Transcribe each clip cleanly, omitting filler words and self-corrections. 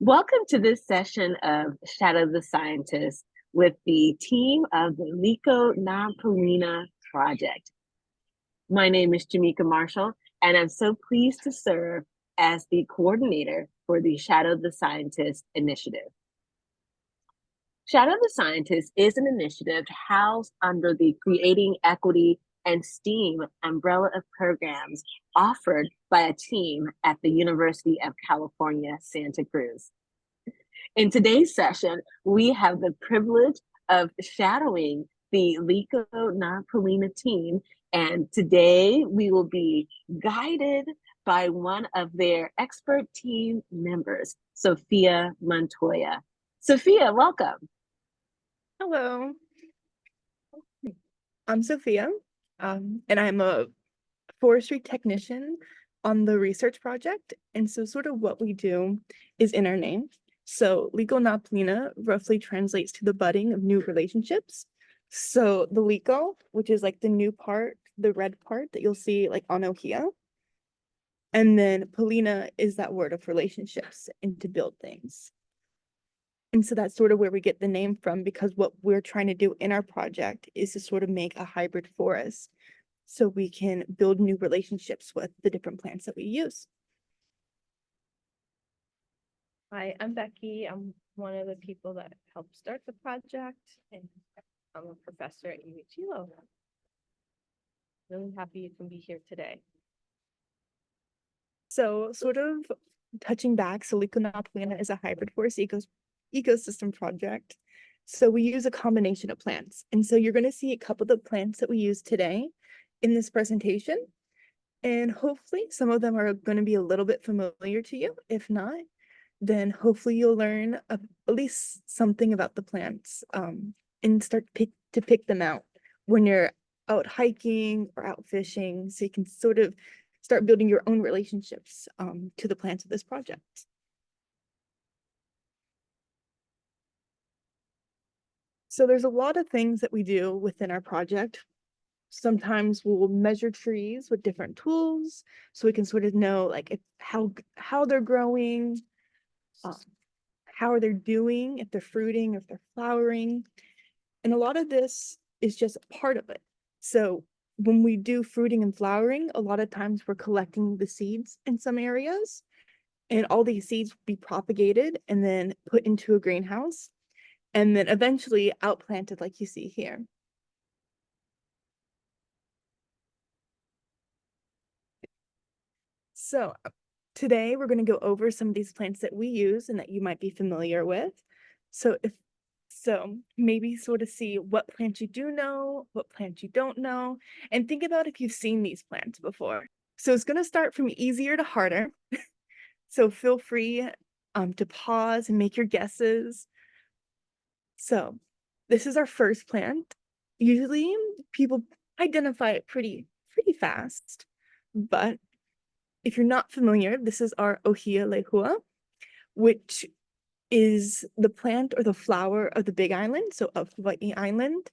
Welcome to this session of Shadow the Scientist with the team of the Liko na Pilina project. My name is Jamika Marshall, and I'm so pleased to serve as the coordinator for the Shadow the Scientist initiative. Shadow the Scientist is an initiative housed under the Creating Equity and STEAM umbrella of programs offered by a team at the University of California, Santa Cruz. In today's session, we have the privilege of shadowing the Liko na Pilina team, and today we will be guided by one of their expert team members, Sophia Montoya. Sophia, welcome. Hello, I'm Sophia, and I'm a forestry technician on the research project. And so sort of what we do is in our name. So Liko na Pilina roughly translates to the budding of new relationships. So the Liko, which is like the new part, the red part that you'll see like on Ohia. And then Pilina is that word of relationships and to build things. And so that's sort of where we get the name from, because what we're trying to do in our project is to sort of make a hybrid forest so we can build new relationships with the different plants that we use. Hi, I'm Becky. I'm one of the people that helped start the project, and I'm a professor at Hilo. Really happy you can be here today. So sort of touching back, so Liko na Pilina is a hybrid forest ecosystem project. So we use a combination of plants. And so you're going to see a couple of the plants that we use today in this presentation. And hopefully some of them are going to be a little bit familiar to you. If not, then hopefully you'll learn at least something about the plants and start to pick them out when you're out hiking or out fishing, so you can sort of start building your own relationships to the plants of this project. So there's a lot of things that we do within our project. Sometimes we'll measure trees with different tools so we can sort of know like how they're growing, how they're doing, if they're fruiting, if they're flowering. And a lot of this is just part of it. So when we do fruiting and flowering, a lot of times we're collecting the seeds in some areas, and all these seeds will be propagated and then put into a greenhouse, and then eventually outplanted like you see here. So today we're going to go over some of these plants that we use and that you might be familiar with. So maybe sort of see what plants you do know, what plants you don't know, and think about if you've seen these plants before. So it's going to start from easier to harder. So feel free to pause and make your guesses. So this is our first plant. Usually people identify it pretty fast, but if you're not familiar, this is our Ohia lehua, which is the plant or the flower of the Big Island, so of Hawaiʻi Island.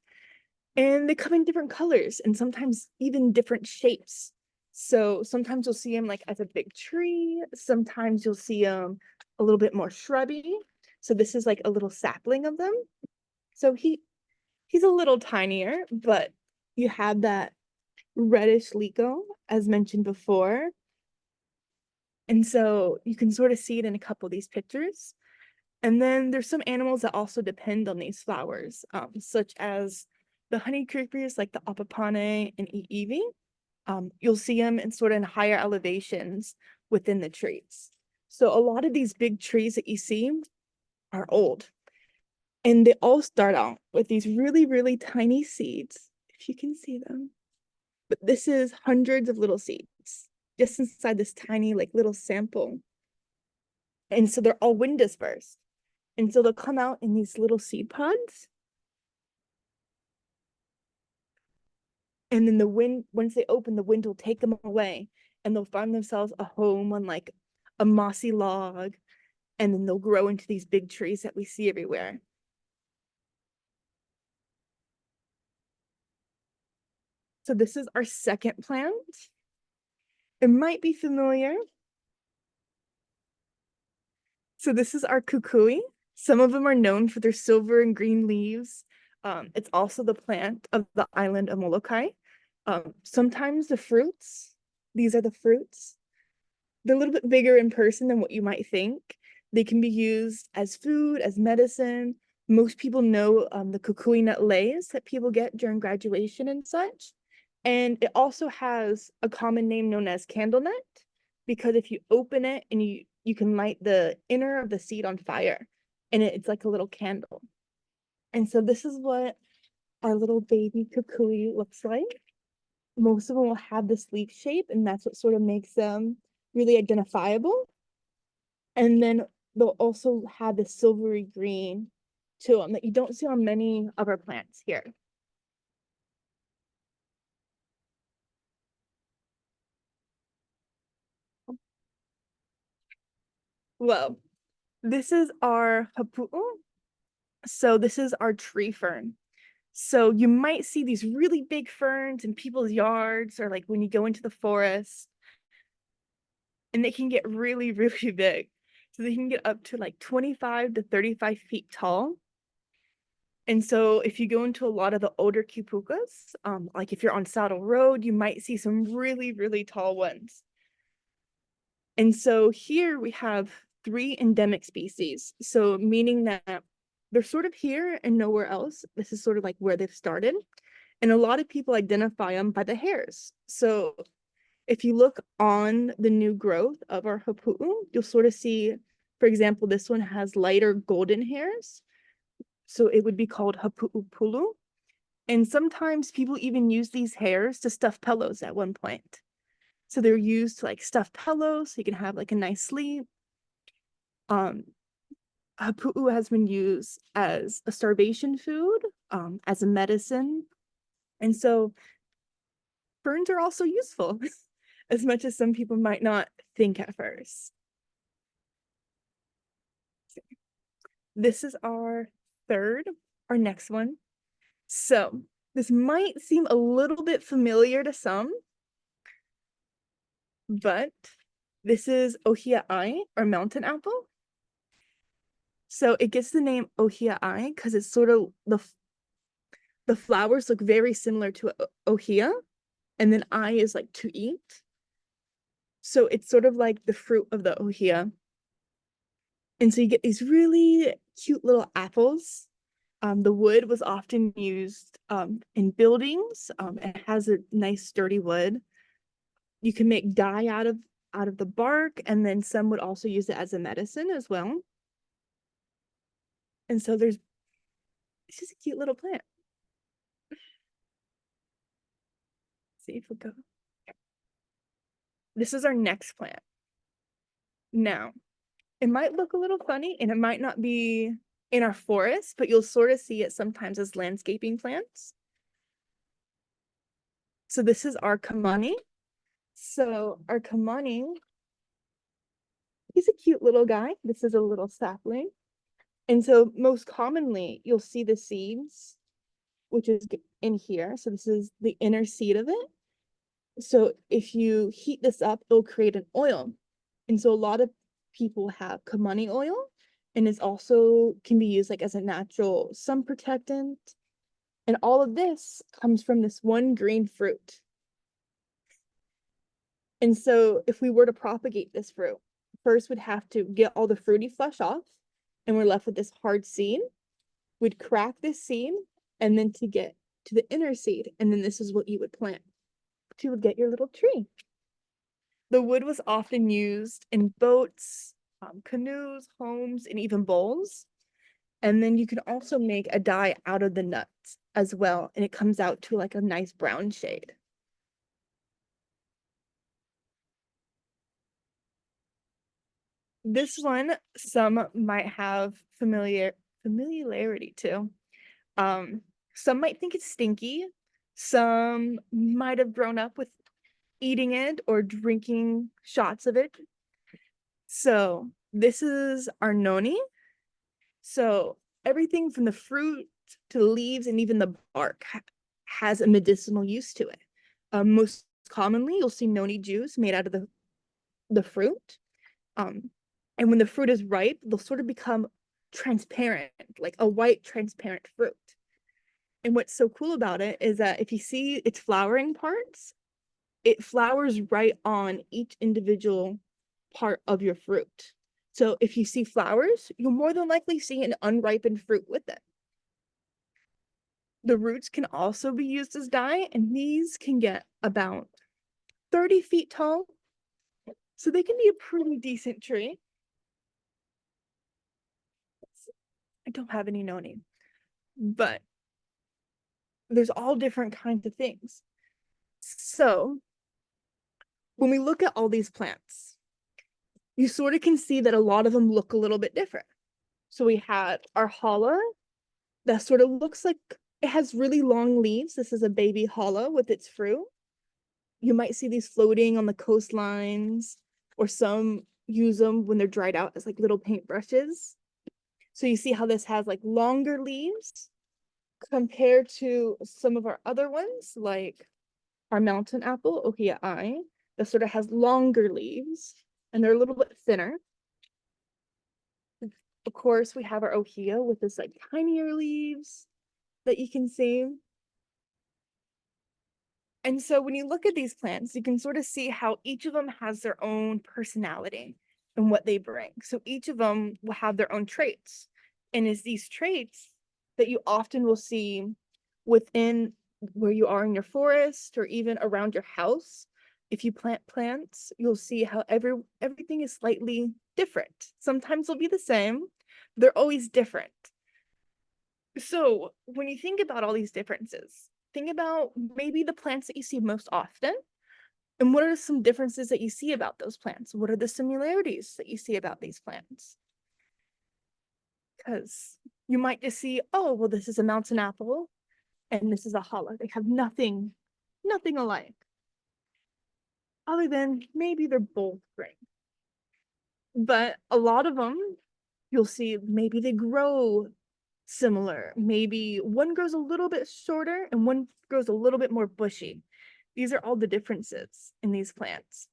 And they come in different colors and sometimes even different shapes. So sometimes you'll see them like as a big tree. Sometimes you'll see them a little bit more shrubby. So this is like a little sapling of them. So he's a little tinier, but you have that reddish Liko, as mentioned before. And so you can sort of see it in a couple of these pictures. And then there's some animals that also depend on these flowers, such as the honey creepers like the apapane and iiwi. You'll see them in sort of in higher elevations within the trees. So a lot of these big trees that you see are old. And they all start out with these really tiny seeds, if you can see them. But this is hundreds of little seeds just inside this tiny like little sample. And so they're all wind dispersed. And so they'll come out in these little seed pods. And then the wind, once they open, the wind will take them away and they'll find themselves a home on like a mossy log. And then they'll grow into these big trees that we see everywhere. So this is our second plant. It might be familiar. So this is our kukui. Some of them are known for their silver and green leaves. It's also the plant of the island of Molokai. Sometimes the fruits, these are the fruits. They're a little bit bigger in person than what you might think. They can be used as food, as medicine. Most people know the kukui nut leis that people get during graduation and such. And it also has a common name known as candle nut, because if you open it and you can light the inner of the seed on fire, and it's like a little candle. And so this is what our little baby kukui looks like. Most of them will have this leaf shape, and that's what sort of makes them really identifiable. And then they'll also have this silvery green to them that you don't see on many of our plants here. Well, this is our hapu'u. So this is our tree fern. So you might see these really big ferns in people's yards, or like when you go into the forest, and they can get really, really big. So they can get up to like 25 to 35 feet tall. And so if you go into a lot of the older kipukas, like if you're on Saddle Road, you might see some really, really tall ones. And so here we have 3 endemic species. So meaning that they're sort of here and nowhere else. This is sort of like where they've started. And a lot of people identify them by the hairs. So if you look on the new growth of our hapu'u, you'll sort of see, for example, this one has lighter golden hairs. So it would be called hapu'u pulu. And sometimes people even use these hairs to stuff pillows at one point. So they're used to like stuff pillows so you can have like a nice sleep. Hapu'u has been used as a starvation food, as a medicine. And so ferns are also useful, as much as some people might not think at first. This is our next one. So this might seem a little bit familiar to some, but this is ohia'i, or mountain apple. So it gets the name ohia'i because it's sort of the flowers look very similar to ohia, and then ai is like to eat. So it's sort of like the fruit of the ohia. And so you get these really cute little apples. The wood was often used in buildings. It has a nice sturdy wood. You can make dye out of the bark, and then some would also use it as a medicine as well. And so it's just a cute little plant. See if we go. This is our next plant. Now, it might look a little funny and it might not be in our forest, but you'll sort of see it sometimes as landscaping plants. So this is our kamani. So our kamani, he's a cute little guy. This is a little sapling. And so most commonly you'll see the seeds, which is in here. So this is the inner seed of it. So if you heat this up, it'll create an oil. And so a lot of people have kamani oil, and it also can be used like as a natural sun protectant. And all of this comes from this one green fruit. And so if we were to propagate this fruit, first we'd have to get all the fruity flesh off, and we're left with this hard seed. We'd crack this seed, and then to get to the inner seed, and then this is what you would plant to get your little tree. The wood was often used in boats, canoes, homes, and even bowls. And then you can also make a dye out of the nuts as well, and it comes out to like a nice brown shade. This one, some might have familiarity to. Some might think it's stinky. Some might have grown up with eating it or drinking shots of it. So this is our noni. So everything from the fruit to the leaves and even the bark has a medicinal use to it. Most commonly, you'll see noni juice made out of the fruit. And And when the fruit is ripe, they'll sort of become transparent, like a white transparent fruit. And what's so cool about it is that if you see its flowering parts, it flowers right on each individual part of your fruit. So if you see flowers, you'll more than likely see an unripened fruit with it. The roots can also be used as dye, and these can get about 30 feet tall. So they can be a pretty decent tree. I don't have any no-name, but there's all different kinds of things. So when we look at all these plants, you sort of can see that a lot of them look a little bit different. So we had our hala that sort of looks like it has really long leaves. This is a baby hala with its fruit. You might see these floating on the coastlines, or some use them when they're dried out as like little paintbrushes. So you see how this has like longer leaves compared to some of our other ones, like our mountain apple, Hawaiʻi, that sort of has longer leaves and they're a little bit thinner. Of course, we have our ohia with this like tinier leaves that you can see. And so when you look at these plants, you can sort of see how each of them has their own personality and what they bring. So each of them will have their own traits. And it's these traits that you often will see within where you are in your forest or even around your house. If you plant plants, you'll see how everything is slightly different. Sometimes they'll be the same, they're always different. So when you think about all these differences, think about maybe the plants that you see most often, and what are some differences that you see about those plants? What are the similarities that you see about these plants? Because you might just see, oh, well, this is a mountain apple and this is a hala. They have nothing alike, other than maybe they're both green. But a lot of them, you'll see maybe they grow similar. Maybe one grows a little bit shorter and one grows a little bit more bushy. These are all the differences in these plants.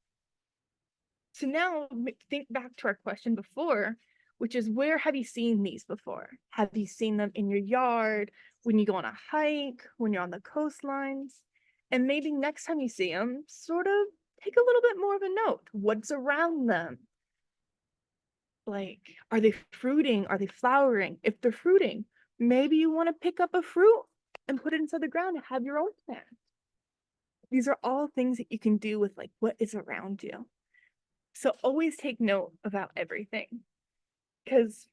So now think back to our question before, which is, where have you seen these before? Have you seen them in your yard, when you go on a hike, when you're on the coastlines? And maybe next time you see them, sort of take a little bit more of a note. What's around them? Like, are they fruiting? Are they flowering? If they're fruiting, maybe you want to pick up a fruit and put it inside the ground and have your own plant. These are all things that you can do with like what is around you. So always take note about everything, because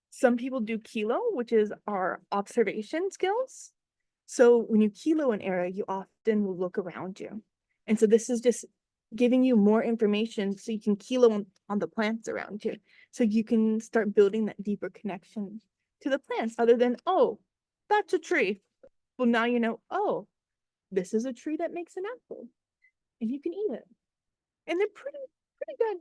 some people do kilo, which is our observation skills. So when you kilo an area, you often will look around you. And so this is just giving you more information so you can kilo on the plants around you. So you can start building that deeper connection to the plants, other than, oh, that's a tree. Well, now you know, oh, this is a tree that makes an apple and you can eat it. And they're pretty good.